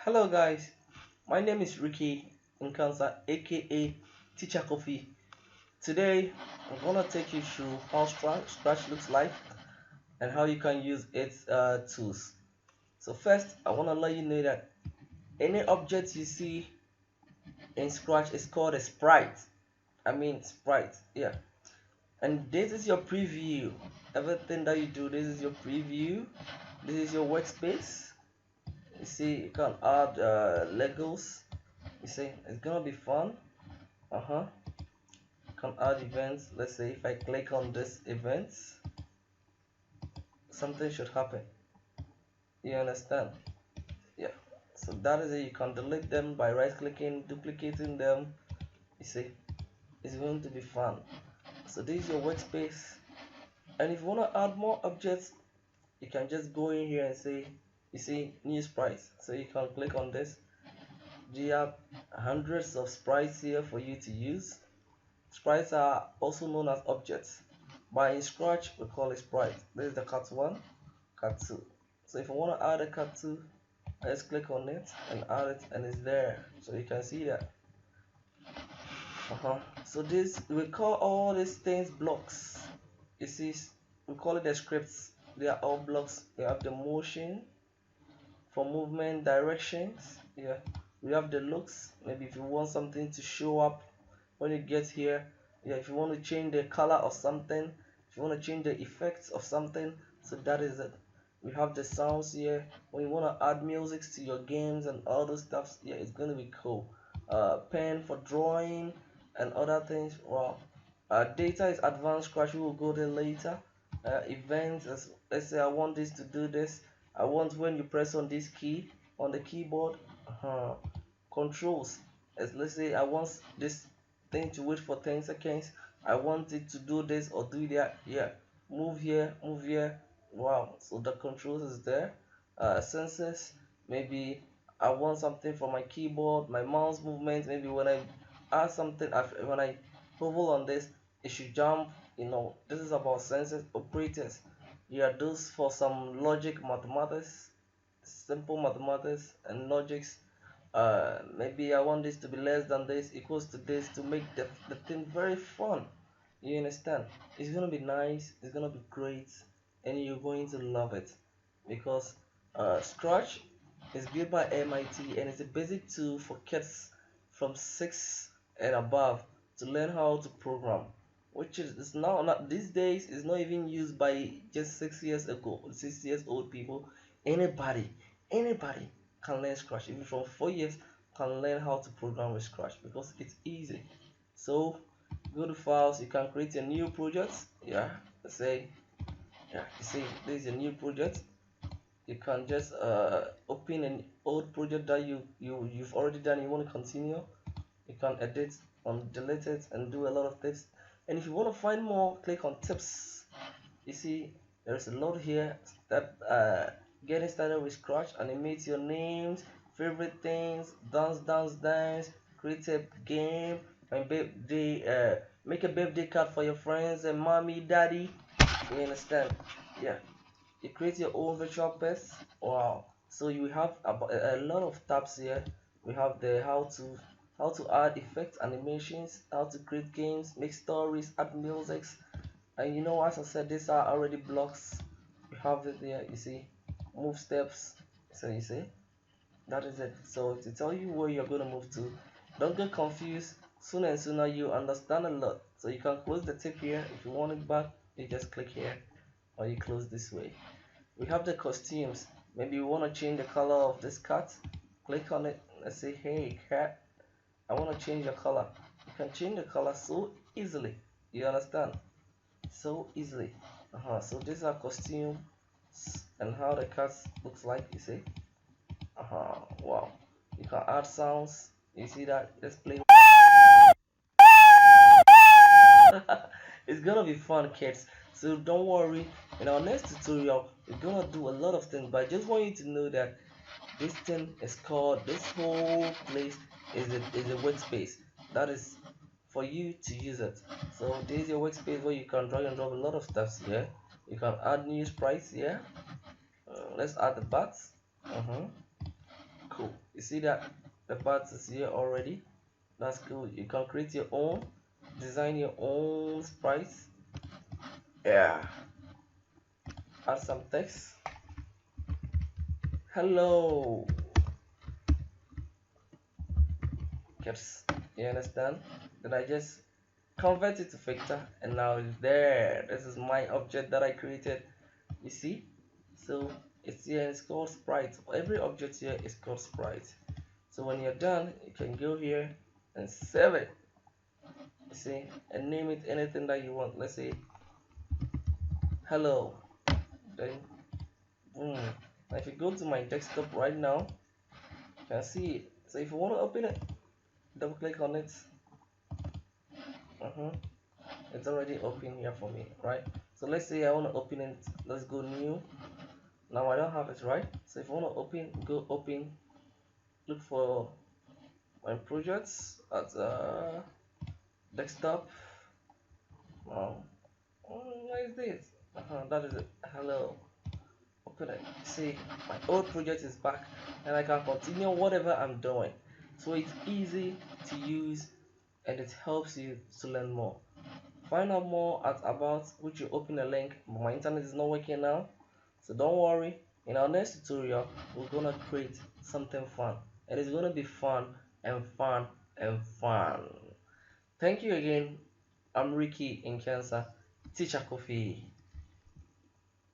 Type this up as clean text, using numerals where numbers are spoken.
Hello guys, my name is Ricky Nkansa aka Teacher Coffee. Today I'm gonna take you through how Scratch looks like and how you can use its tools. So first I wanna let you know that any object you see in Scratch is called a sprite. I mean sprite, yeah. And this is your preview. Everything that you do, this is your preview. This is your workspace. You see, you can add Legos. You see, it's gonna be fun. Can add events. Let's say if I click on this events, something should happen. You understand? Yeah. So that is it. You can delete them by right clicking, duplicating them. You see, it's going to be fun. So this is your workspace. And if you want to add more objects, you can just go in here and say, you see, new sprites. So you can click on this. You have hundreds of sprites here for you to use. Sprites are also known as objects. But in Scratch, we call it sprite. This is the cat 1, cat 2. So if I want to add a cat 2, I just click on it and add it, and it's there. So you can see that. So this, we call all these things blocks. You see, we call it the scripts. They are all blocks. We have the motion for movement directions. Yeah, we have the looks. Maybe if you want something to show up when you get here, yeah, if you want to change the color of something, if you want to change the effects of something, so that is it. We have the sounds here. When you want to add music to your games and all those stuff, yeah, it's going to be cool. Pen for drawing and other things. Wow. Data is advanced Scratch. We will go there later. Events, let's say I want this to do this. I want when you press on this key on the keyboard. Controls, as let's say I want this thing to wait for 10 seconds. I want it to do this or do that. Yeah, move here, move here. Wow, so the controls is there. Sensors, maybe I want something for my keyboard, my mouse movement. Maybe when I add something, when I hover on this, it should jump. This is about sensors, operators. Yeah, those for some logic, mathematics, simple mathematics and logics. Maybe I want this to be less than this, equals to this, to make the thing very fun. You understand? It's gonna be nice, it's gonna be great, and you're going to love it because Scratch is built by MIT and it's a basic tool for kids from 6 and above to learn how to program, which is now not these days is not even used by just 6 years ago, 6 years old people. Anybody can learn Scratch. Even from 4 years can learn how to program with Scratch because it's easy. So go to files, you can create a new project. Yeah, let's say, yeah, you see this is a new project. You can just open an old project that you've already done. You want to continue, you can edit and delete it and do a lot of things. And if you want to find more, click on tips. You see there's a lot here. Step Getting started with Scratch, animate your names, favorite things, dance, create a game, and birthday, make a birthday card for your friends and mommy, daddy. You understand? Yeah, you create your own virtual pets. Wow, so you have a lot of tabs here. We have the how to add effects, animations, how to create games, make stories, add music. And as I said, these are already blocks. You have it there, you see, move steps. So you see, that is it. So to tell you where you're going to move to, don't get confused. Sooner and sooner you understand a lot. So you can close the tip here. If you want it back, you just click here, or you close this way. We have the costumes. Maybe you want to change the color of this cat. Click on it. Let's say, hey cat, I want to change your color. You can change the color so easily. You understand? So easily. So these are costumes and how the cat looks like. You see? Wow. You can add sounds. You see that? Let's play. It's gonna be fun, kids. So don't worry. In our next tutorial, we're gonna do a lot of things. But I just want you to know that this thing is called. This whole place is a workspace. That is for you to use it. So this is your workspace where you can drag and drop a lot of stuff here. You can add new sprites here. Let's add the bats. Cool. You see that the parts is here already. That's cool. You can create your own, design your own sprites. Yeah. Add some text. Hello. Caps. You understand? Then I just convert it to vector, and now it's there. This is my object that I created. You see? So it's here. It's called sprite. Every object here is called sprite. So when you're done, you can go here and save it. You see, and name it anything that you want. Let's say hello. Then boom. Now if you go to my desktop right now, you can see it. So if you want to open it, double click on it. It's already open here for me, right? So let's say I want to open it. Let's go new. Now I don't have it, right? So if you want to open, go open. Look for my projects at desktop. Now, what is this? That is it. Hello. Open it. See, my old project is back, and I can continue whatever I'm doing. So it's easy to use, and it helps you to learn more. Find out more at about which you open a link. My internet is not working now, so don't worry. In our next tutorial, we're gonna create something fun, and it's gonna be fun and fun and fun. Thank you again. I'm Ricky in Cancer, Teacher Coffee.